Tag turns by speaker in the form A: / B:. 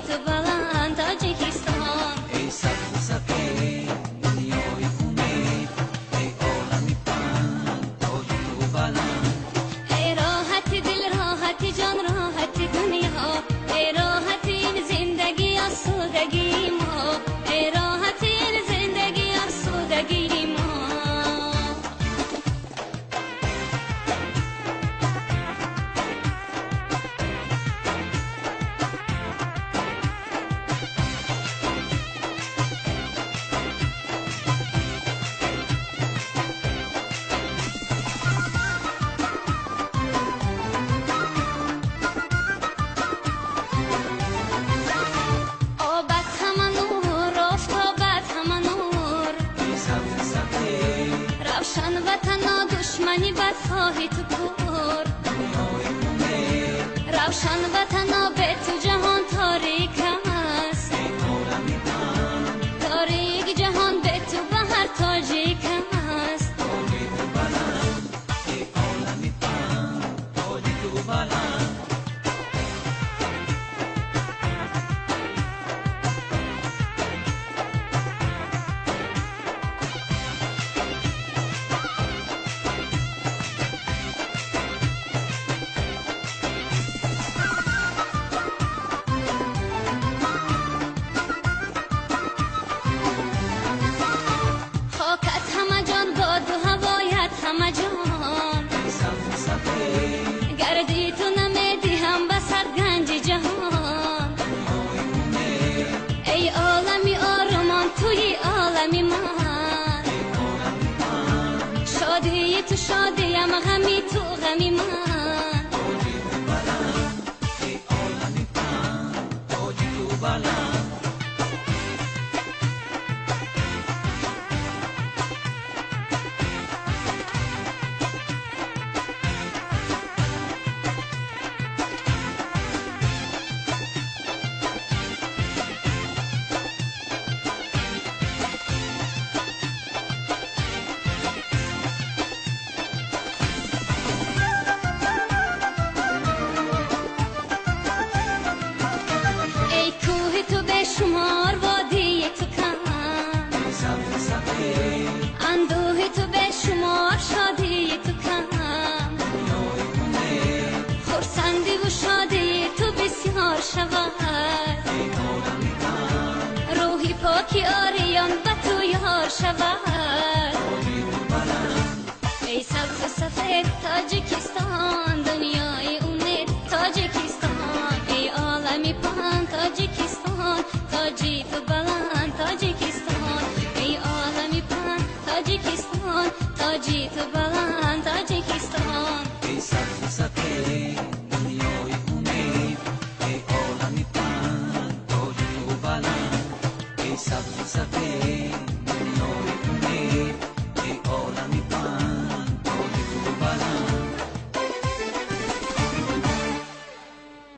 A: تو بلند تاجیکستان.
B: ای سبز سفید دنیای امید، ای عالمی پهن تاج تو بلند.
A: ای راحتی دل راحتی جان راحتی دنیا، ای راحتی این زندگی آسودگی ما، ای راحتی این زندگی آسودگی ما. روشن وطن دشمنی بدخواهی تو کور، روشن وطن به تو جهان تاریک است، تاریک جهان به تو بهر تاجیک است.
B: ای عالمی پهن تاج تو بلند.
A: همه جان گردی تو نمیدی هم بسر گنج جهان. ای عالمی آرمان توی عالمی من، شادی تو شادیم غمی تو غمی من.
B: ای عالمی پهن تاج تو بلند.
A: شمار وادی تو کم، اندوه تو به شمار شادی تو کم، خرسندی و شادی تو بسیار شود، روحی پاکی آریان به تو یار شود. ای سبز سفید تاجیکستان دنیای امید تاجیکستان، ای عالمی پهن تاجیکستان تاجی تو بلند تاجیکستان، ای عالمی پهن تاجیکستان تاجی تو بلند